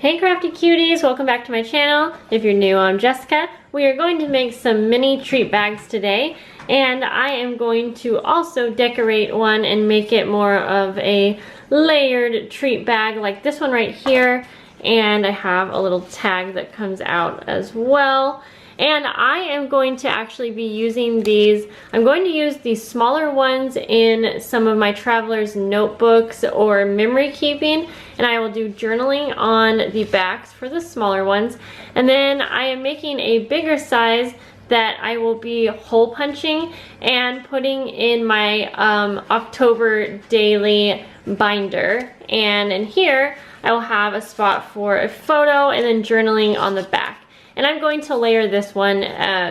Hey crafty cuties, welcome back to my channel. If you're new, I'm Jessica. We are going to make some mini treat bags today, and I am going to also decorate one and make it more of a layered treat bag like this one right here. And I have a little tag that comes out as well. And I am going to actually be using these. I'm going to use these smaller ones in some of my traveler's notebooks or memory keeping, and I will do journaling on the backs for the smaller ones. And then I am making a bigger size that I will be hole punching and putting in my October daily binder. And in here, I will have a spot for a photo and then journaling on the back. And I'm going to layer this one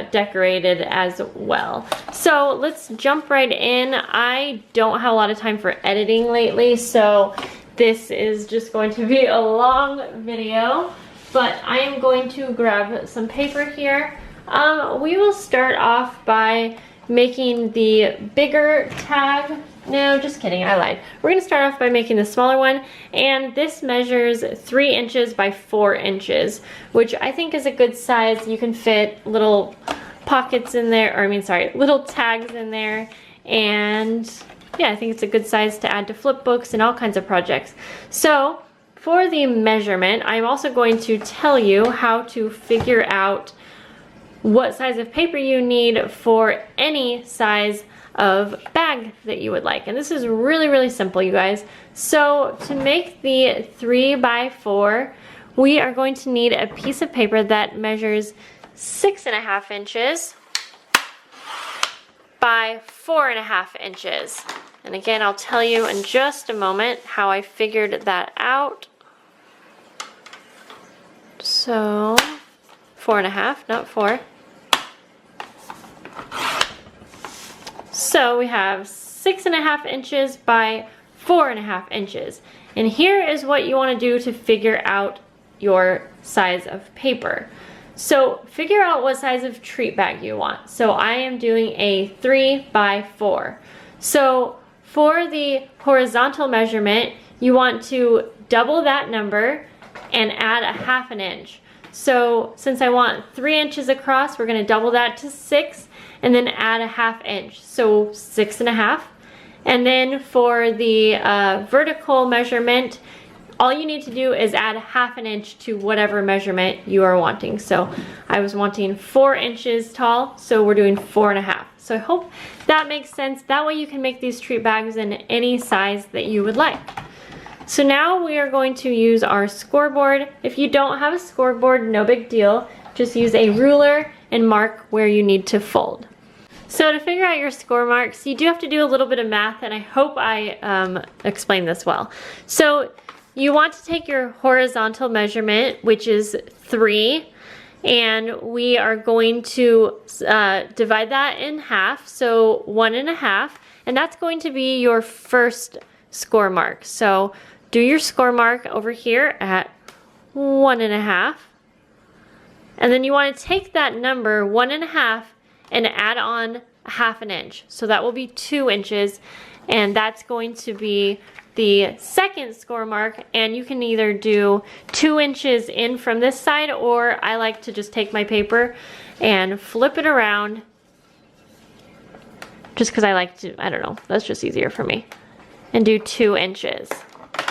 decorated as well. So let's jump right in. I don't have a lot of time for editing lately, so this is just going to be a long video. But I am going to grab some paper here. We will start off by making the bigger tag. No, just kidding, I lied. We're gonna start off by making the smaller one, and this measures 3 inches by 4 inches, which I think is a good size. You can fit little pockets in there, or I mean, sorry, little tags in there, and yeah, I think it's a good size to add to flip books and all kinds of projects. So, for the measurement, I'm also going to tell you how to figure out what size of paper you need for any size of bag that you would like. And this is really, really simple, you guys. So to make the 3 by 4, we are going to need a piece of paper that measures 6.5 inches by 4.5 inches. And again, I'll tell you in just a moment how I figured that out. So 4.5, not 4. So we have 6.5 inches by 4.5 inches. And here is what you want to do to figure out your size of paper. So figure out what size of treat bag you want. So I am doing a 3 by 4. So for the horizontal measurement, you want to double that number and add a 1/2 inch. So since I want 3 inches across, we're going to double that to 6 and then add a 1/2 inch, so 6.5. And then for the vertical measurement, all you need to do is add 1/2 inch to whatever measurement you are wanting. So I was wanting 4 inches tall, so we're doing 4.5. So I hope that makes sense. That way you can make these treat bags in any size that you would like. So now we are going to use our scoreboard. If you don't have a scoreboard, no big deal. Just use a ruler and mark where you need to fold. So to figure out your score marks, you do have to do a little bit of math, and I hope I explained this well. So you want to take your horizontal measurement, which is 3, and we are going to divide that in half, so 1.5, and that's going to be your first score mark. So do your score mark over here at 1.5, and then you want to take that number 1.5 and add on a 1/2 inch. So that will be 2 inches, and that's going to be the second score mark. And you can either do 2 inches in from this side, or I like to just take my paper and flip it around just because I like to, I don't know, that's just easier for me, and do 2 inches.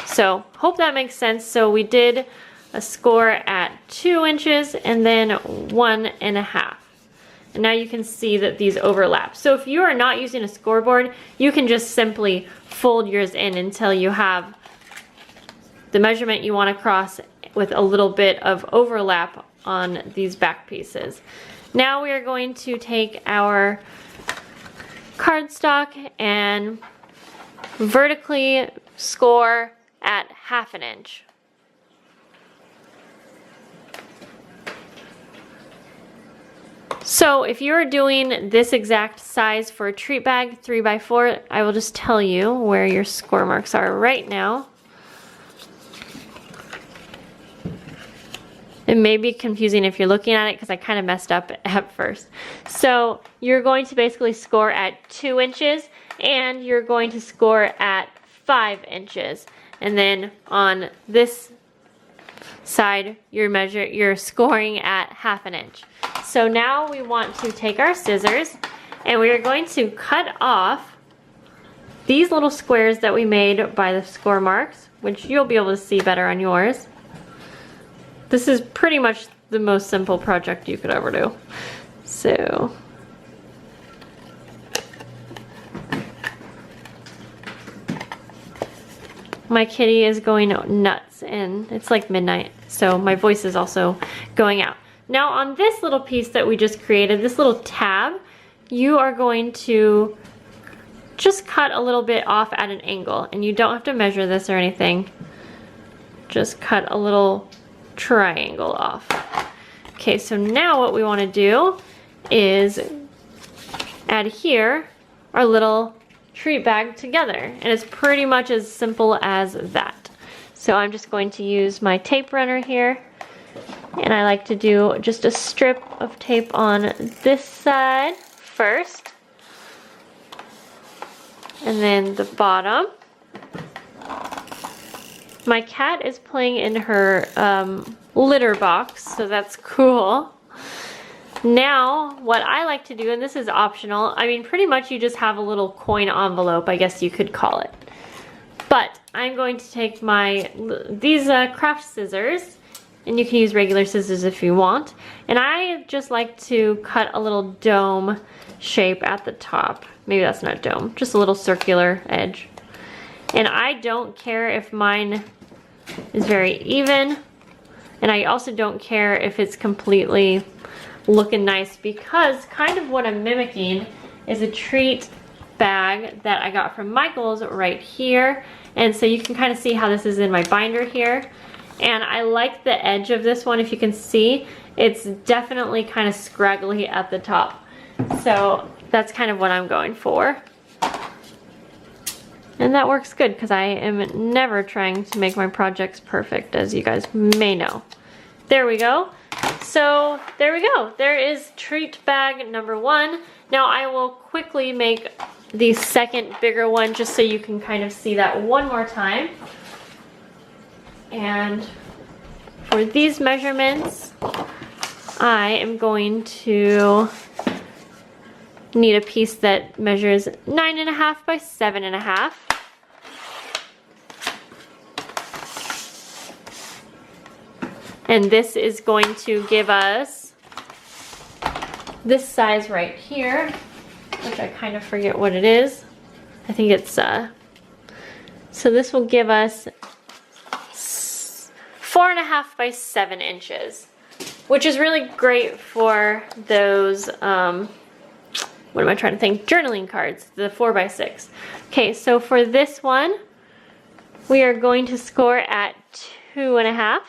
So hope that makes sense. So we did a score at 2 inches and then 1.5. And now you can see that these overlap. So if you are not using a scoreboard, you can just simply fold yours in until you have the measurement you want to cross with a little bit of overlap on these back pieces. Now we are going to take our cardstock and vertically score at 1/2 inch. So if you're doing this exact size for a treat bag, 3 by 4, I will just tell you where your score marks are right now. It may be confusing if you're looking at it because I kind of messed up at first. So you're going to basically score at 2 inches, and you're going to score at 5 inches. And then on this side you're scoring at 1/2 inch. So now we want to take our scissors and we are going to cut off these little squares that we made by the score marks, which you'll be able to see better on yours. This is pretty much the most simple project you could ever do. So my kitty is going nuts and it's like midnight, so my voice is also going out. Now on this little piece that we just created, this little tab, you are going to just cut a little bit off at an angle, and you don't have to measure this or anything. Just cut a little triangle off. Okay, so now what we want to do is add here our little treat bag together, and it's pretty much as simple as that. So I'm just going to use my tape runner here, and I like to do just a strip of tape on this side first, and then the bottom. My cat is playing in her litter box, so that's cool. Now, what I like to do, and this is optional, I mean pretty much you just have a little coin envelope, I guess you could call it. But I'm going to take these craft scissors, and you can use regular scissors if you want, and I just like to cut a little dome shape at the top. Maybe that's not a dome, just a little circular edge. And I don't care if mine is very even, and I also don't care if it's completely looking nice, because kind of what I'm mimicking is a treat bag that I got from Michael's right here. And so you can kind of see how this is in my binder here. And I like the edge of this one. If you can see, it's definitely kind of scraggly at the top. So that's kind of what I'm going for. And that works good because I am never trying to make my projects perfect, as you guys may know. There we go. So there we go. There is treat bag number 1. Now I will quickly make the second bigger one just so you can kind of see that one more time. And for these measurements, I am going to need a piece that measures 9.5 by 7.5. And this is going to give us this size right here, which I kind of forget what it is. I think it's, so this will give us 4.5 by 7 inches, which is really great for those, what am I trying to think? Journaling cards, the 4 by 6. Okay, so for this one, we are going to score at 2.5.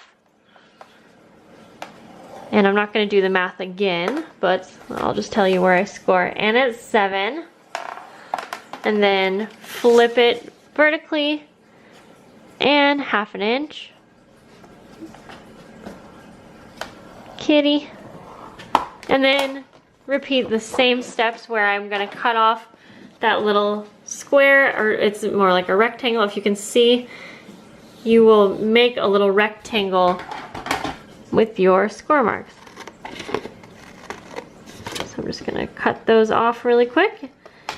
And I'm not going to do the math again, but I'll just tell you where I score. And it's 7. And then flip it vertically and 1/2 inch. Kitty. And then repeat the same steps where I'm going to cut off that little square, or it's more like a rectangle. If you can see, you will make a little rectangle with your score marks. So I'm just gonna cut those off really quick.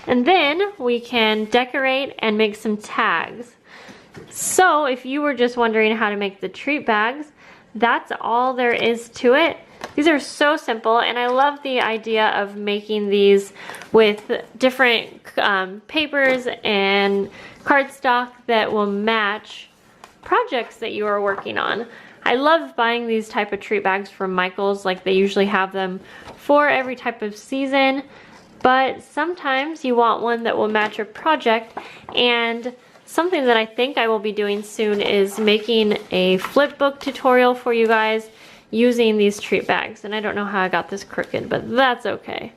And then we can decorate and make some tags. So if you were just wondering how to make the treat bags, that's all there is to it. These are so simple, and I love the idea of making these with different papers and cardstock that will match projects that you are working on. I love buying these type of treat bags from Michael's, like they usually have them for every type of season, but sometimes you want one that will match your project. And something that I think I will be doing soon is making a flip book tutorial for you guys using these treat bags. And I don't know how I got this crooked, but that's okay.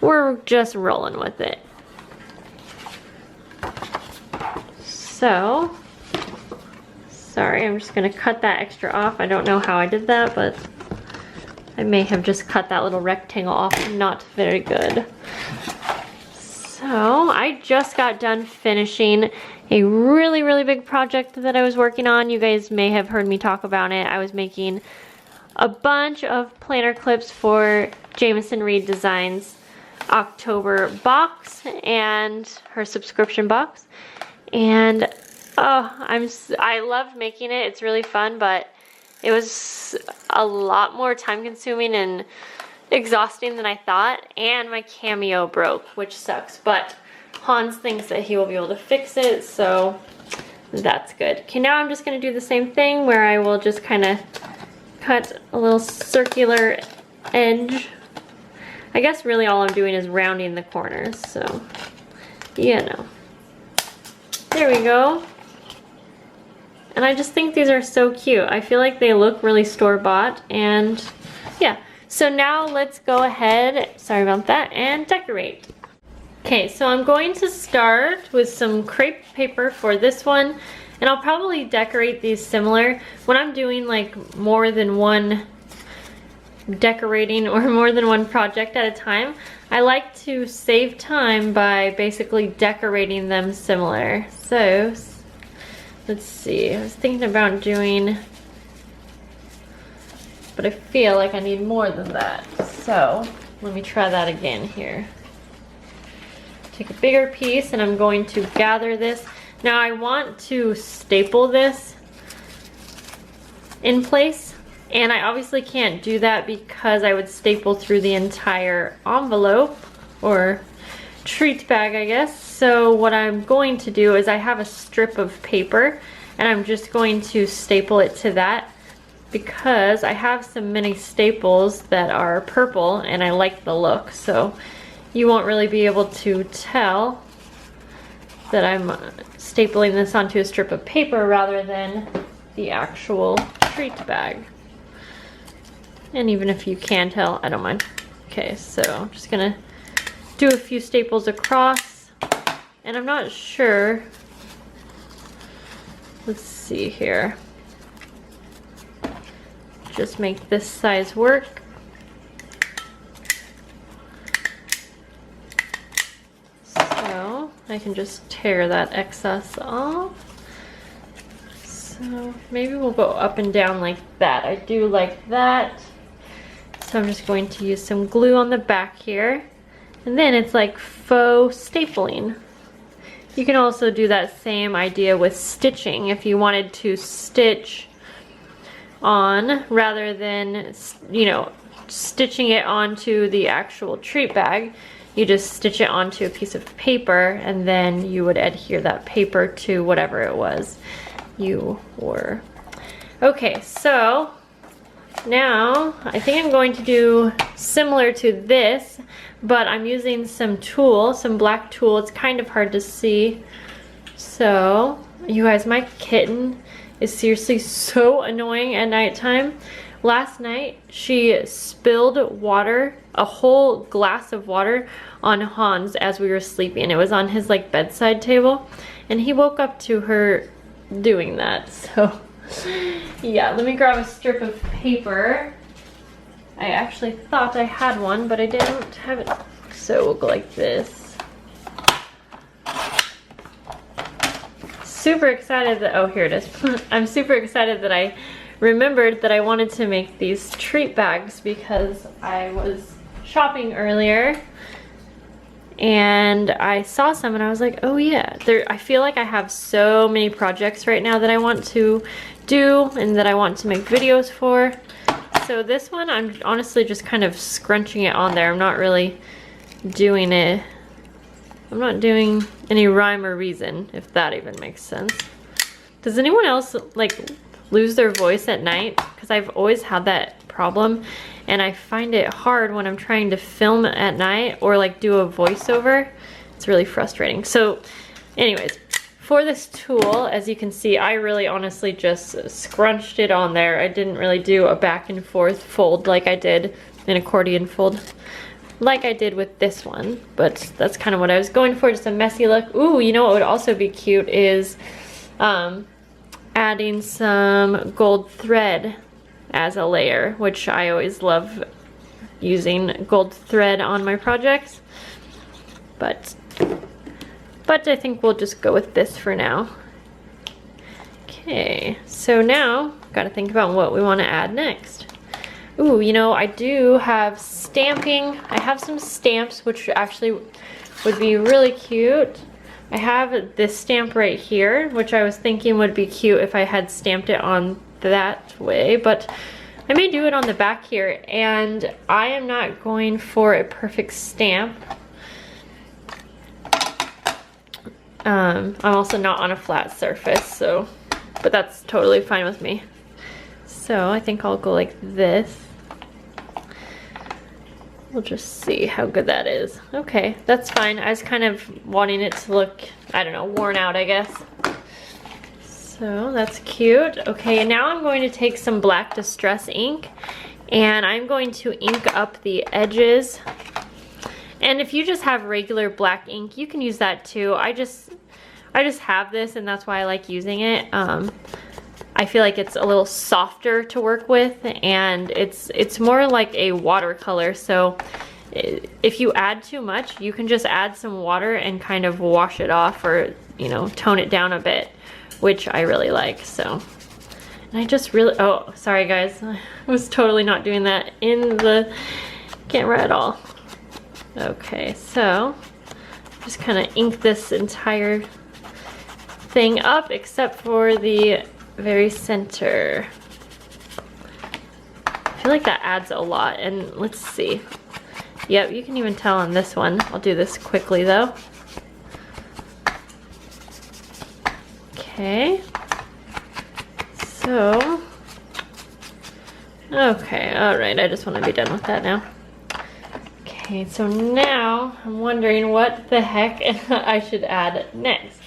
We're just rolling with it. So, sorry, I'm just gonna cut that extra off. I don't know how I did that, but I may have just cut that little rectangle off not very good. So I just got done finishing, a really, really big project that I was working on. You guys may have heard me talk about it. I was making a bunch of planner clips for Jamison Reed Designs October box and her subscription box. And I love making it. It's really fun, but it was a lot more time consuming and exhausting than I thought. And my Cameo broke, which sucks, but Hans thinks that he will be able to fix it, so that's good. Okay, now I'm just gonna do the same thing where I will just kind of cut a little circular edge. I guess really all I'm doing is rounding the corners, so you know. There we go. And I just think these are so cute. I feel like they look really store-bought, and yeah. So now let's go ahead, sorry about that, and decorate. Okay, so I'm going to start with some crepe paper for this one, and I'll probably decorate these similar. When I'm doing like more than one decorating or more than one project at a time, I like to save time by basically decorating them similar. So, let's see, I was thinking about doing, but I feel like I need more than that. So, let me try that again here. Take a bigger piece and I'm going to gather this. Now I want to staple this in place, and I obviously can't do that because I would staple through the entire envelope or treat bag, I guess. So what I'm going to do is I have a strip of paper and I'm just going to staple it to that because I have some mini staples that are purple and I like the look. So you won't really be able to tell that I'm stapling this onto a strip of paper rather than the actual treat bag. And even if you can tell, I don't mind. Okay, so I'm just gonna do a few staples across, and I'm not sure. Let's see here. Just make this size work. I can just tear that excess off. So maybe we'll go up and down like that. I do like that. So I'm just going to use some glue on the back here. And then it's like faux stapling. You can also do that same idea with stitching. If you wanted to stitch on rather than, you know, stitching it onto the actual treat bag, you just stitch it onto a piece of paper and then you would adhere that paper to whatever it was you were. Okay, so now I think I'm going to do similar to this, but I'm using some tulle, some black tulle. It's kind of hard to see. So, you guys, my kitten is seriously so annoying at nighttime. Last night, she spilled water, a whole glass of water, on Hans as we were sleeping. It was on his like bedside table, and he woke up to her doing that. So, yeah, let me grab a strip of paper. I actually thought I had one, but I didn't have it. So we'll go like this. Super excited that, oh, here it is. I'm super excited that I remembered that I wanted to make these treat bags because I was shopping earlier and I saw some and I was like, oh yeah, I feel like I have so many projects right now that I want to do and that I want to make videos for. So this one, I'm honestly just kind of scrunching it on there. I'm not really doing it. I'm not doing any rhyme or reason, if that even makes sense. Does anyone else like lose their voice at night? Because I've always had that problem and I find it hard when I'm trying to film at night or like do a voiceover. It's really frustrating. So anyways, for this tool, as you can see, I really honestly just scrunched it on there. I didn't really do a back and forth fold like I did, an accordion fold like I did with this one, but that's kind of what I was going for, just a messy look. Ooh, you know what would also be cute is adding some gold thread as a layer, which I always love using gold thread on my projects. But but I think we'll just go with this for now. Okay, so now gotta think about what we want to add next. Ooh, you know, I do have stamping. I have some stamps which actually would be really cute. I have this stamp right here, which I was thinking would be cute if I had stamped it on that way, but I may do it on the back here, and I am not going for a perfect stamp. I'm also not on a flat surface, so, but that's totally fine with me. So I think I'll go like this. We'll just see how good that is. Okay, that's fine. I was kind of wanting it to look, I don't know, worn out, I guess. So that's cute. Okay, and now I'm going to take some black distress ink, and I'm going to ink up the edges. And if you just have regular black ink, you can use that too. I just have this, and that's why I like using it. I feel like it's a little softer to work with, and it's more like a watercolor. So if you add too much, you can just add some water and kind of wash it off, or, you know, tone it down a bit, which I really like. So, and I just really, oh, sorry guys, I was totally not doing that in the camera at all. Okay, so just kind of ink this entire thing up except for the very center. I feel like that adds a lot, and let's see. Yep, you can even tell on this one. I'll do this quickly though. Okay. So, okay, all right, I just want to be done with that now. Okay, so now I'm wondering what the heck I should add next.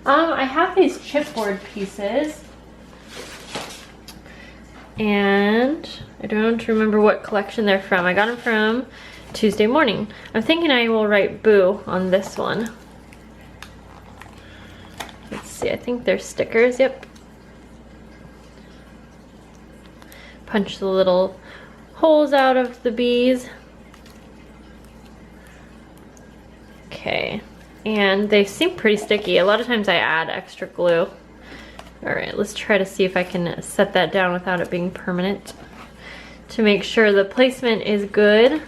I have these chipboard pieces, and I don't remember what collection they're from. I got them from Tuesday Morning. I'm thinking I will write Boo on this one. Let's see, I think they're stickers, yep. Punch the little holes out of the bees. Okay, and they seem pretty sticky. A lot of times I add extra glue. All right, let's try to see if I can set that down without it being permanent to make sure the placement is good.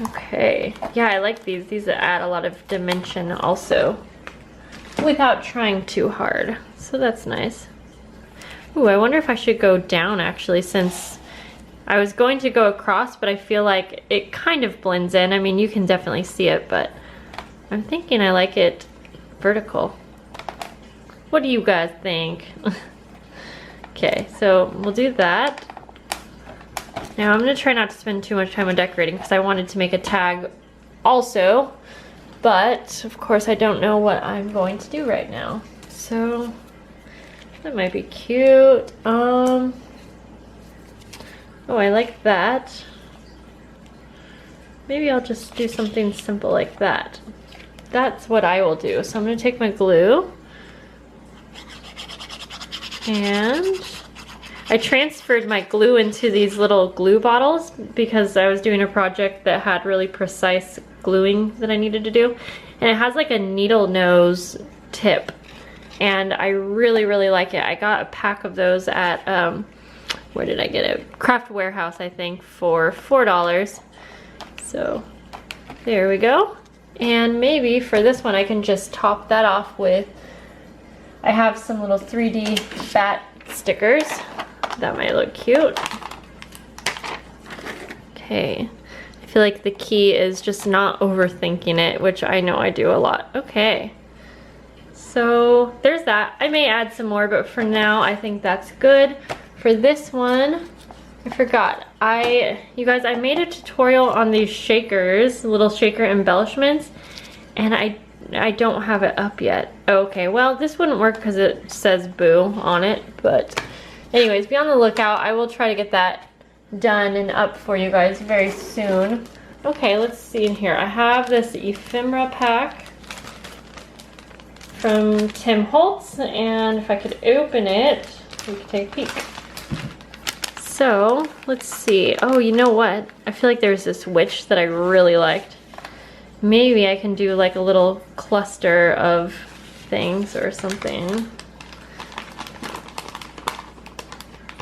Okay, yeah, I like these. These add a lot of dimension also without trying too hard, so that's nice. Ooh, I wonder if I should go down actually, since I was going to go across, but I feel like it kind of blends in. I mean, you can definitely see it, but I'm thinking I like it vertical. What do you guys think? Okay, so we'll do that. Now I'm gonna try not to spend too much time on decorating because I wanted to make a tag also, but of course I don't know what I'm going to do right now. So that might be cute. Oh, I like that. Maybe I'll just do something simple like that. That's what I will do. So I'm gonna take my glue, and I transferred my glue into these little glue bottles because I was doing a project that had really precise gluing that I needed to do. And it has like a needle nose tip, and I really, really like it. I got a pack of those at, where did I get it? Craft Warehouse, I think, for $4. So there we go. And maybe for this one I can just top that off with, I have some little 3D bat stickers. That might look cute. Okay, I feel like the key is just not overthinking it, which I know I do a lot. Okay, so there's that. I may add some more, but for now I think that's good. For this one, I forgot. You guys, I made a tutorial on these shakers, little shaker embellishments, and I don't have it up yet. Okay, well, this wouldn't work because it says Boo on it, but anyways, be on the lookout. I will try to get that done and up for you guys very soon. Okay, let's see in here. I have this ephemera pack from Tim Holtz, and if I could open it, we could take a peek. So, let's see. Oh, you know what? I feel like there's this witch that I really liked. maybe I can do like a little cluster of things or something.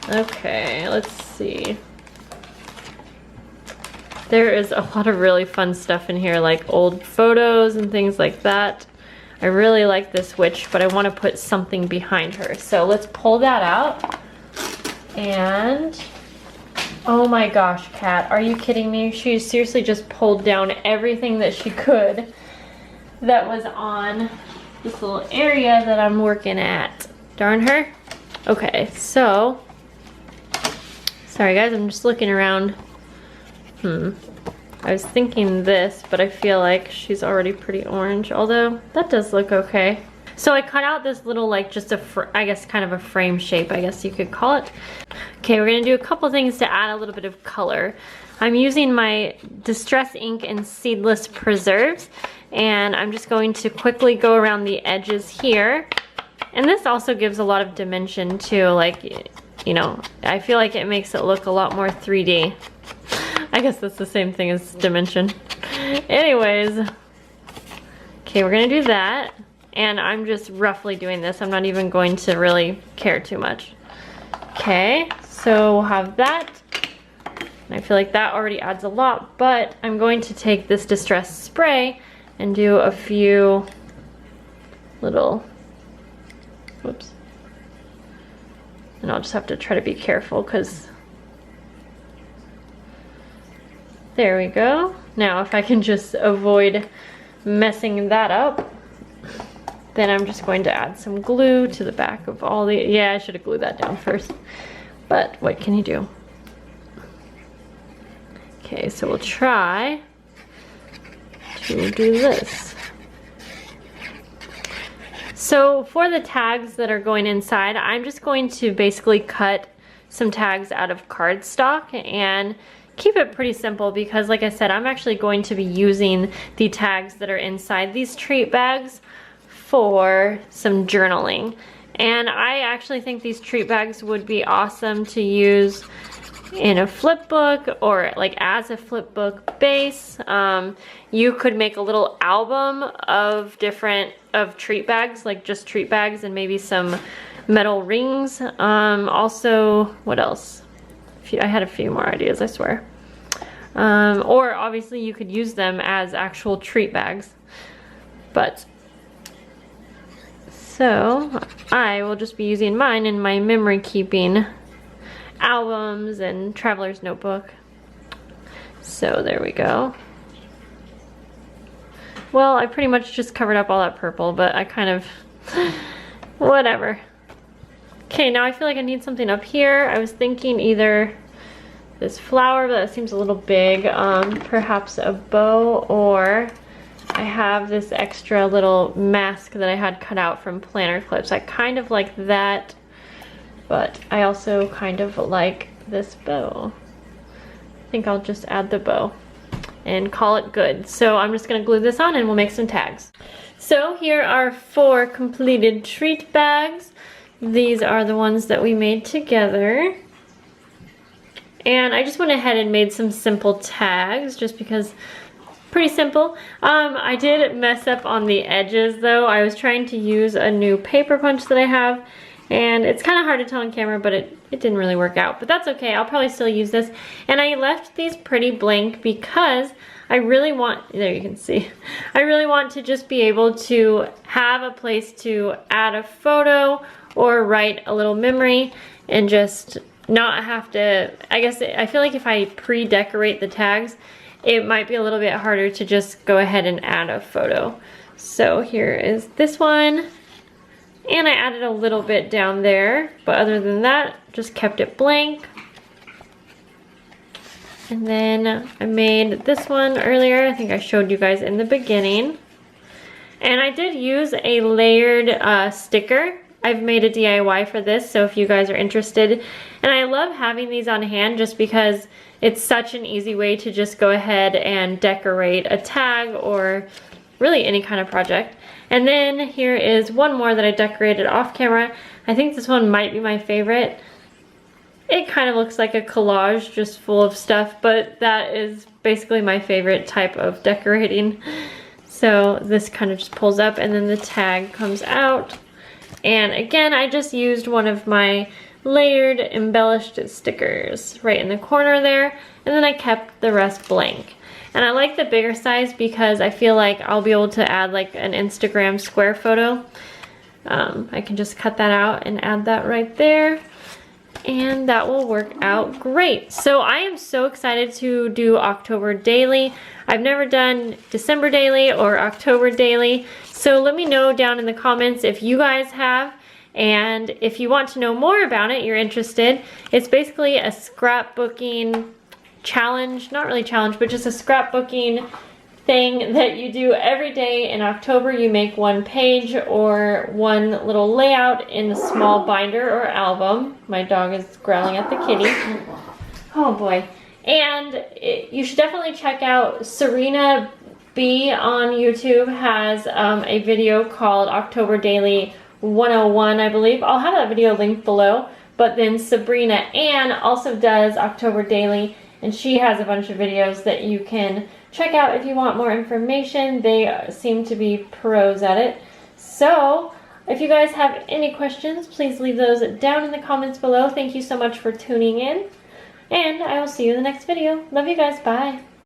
Okay, let's see. There is a lot of really fun stuff in here, like old photos and things like that. I really like this witch, but I want to put something behind her. So let's pull that out. And oh my gosh, Kat, are you kidding me? She seriously just pulled down everything that she could that was on this little area that I'm working at. Darn her. Okay, so sorry guys, I'm just looking around. I was thinking this, but I feel like she's already pretty orange, although that does look okay. So I cut out this little, like, just I guess kind of a frame shape, I guess you could call it. Okay, we're gonna do a couple things to add a little bit of color. I'm using my Distress ink and Seedless Preserves, and I'm just going to quickly go around the edges here. And this also gives a lot of dimension too, like, you know, I feel like it makes it look a lot more 3D. I guess that's the same thing as dimension. Anyways, okay, we're gonna do that. And I'm just roughly doing this. I'm not even going to really care too much. Okay, so we'll have that. And I feel like that already adds a lot, but I'm going to take this Distress spray and do a few little, whoops. And I'll just have to try to be careful because there we go. Now if I can just avoid messing that up, then I'm just going to add some glue to the back of all the, yeah, I should have glued that down first, but what can you do? Okay, so we'll try to do this. So for the tags that are going inside, I'm just going to basically cut some tags out of cardstock and keep it pretty simple because, like I said, I'm actually going to be using the tags that are inside these treat bags for some journaling. And I actually think these treat bags would be awesome to use in a flip book or like as a flip book base. You could make a little album of treat bags, like just treat bags and maybe some metal rings. Also, what else? I had a few more ideas, I swear. Or obviously you could use them as actual treat bags. But so I will just be using mine in my memory keeping albums and traveler's notebook. So there we go. Well, I pretty much just covered up all that purple, but I kind of, whatever. Okay, now I feel like I need something up here. I was thinking either this flower, but that seems a little big, perhaps a bow, or I have this extra little mask that I had cut out from planner clips. I kind of like that, but I also kind of like this bow. I think I'll just add the bow and call it good. So I'm just gonna glue this on and we'll make some tags. So here are 4 completed treat bags. These are the ones that we made together. And I just went ahead and made some simple tags just because pretty simple. I did mess up on the edges though. I was trying to use a new paper punch that I have, and it's kind of hard to tell on camera, but it didn't really work out. But that's okay, I'll probably still use this. And I left these pretty blank because I really want, there you can see, I really want to just be able to have a place to add a photo or write a little memory and just not have to, I guess, I feel like if I pre-decorate the tags, it might be a little bit harder to just go ahead and add a photo. So here is this one. And I added a little bit down there, but other than that, just kept it blank. And then I made this one earlier. I think I showed you guys in the beginning. And I did use a layered sticker. I've made a DIY for this, so if you guys are interested. And I love having these on hand just because it's such an easy way to just go ahead and decorate a tag or really any kind of project. And then here is one more that I decorated off camera. I think this one might be my favorite. it kind of looks like a collage just full of stuff, but that is basically my favorite type of decorating. So this kind of just pulls up and then the tag comes out. And again, I just used one of my layered embellished stickers right in the corner there, and then I kept the rest blank. And I like the bigger size because I feel like I'll be able to add like an Instagram square photo. I can just cut that out and add that right there, and that will work out great. So I am so excited to do October daily. I've never done December daily or October daily, so let me know down in the comments if you guys have, and if you want to know more about it, you're interested. It's basically a scrapbooking challenge, not really challenge, but just a scrapbooking thing that you do every day in October. You make one page or one little layout in a small binder or album. My dog is growling at the kitty. Oh boy. And you should definitely check out Serena B on YouTube has a video called October Daily 101, I believe. I'll have that video linked below. But then Sabrina Ann also does October Daily, and she has a bunch of videos that you can check out if you want more information. They seem to be pros at it. So if you guys have any questions, please leave those down in the comments below. Thank you so much for tuning in, and I will see you in the next video. Love you guys. Bye.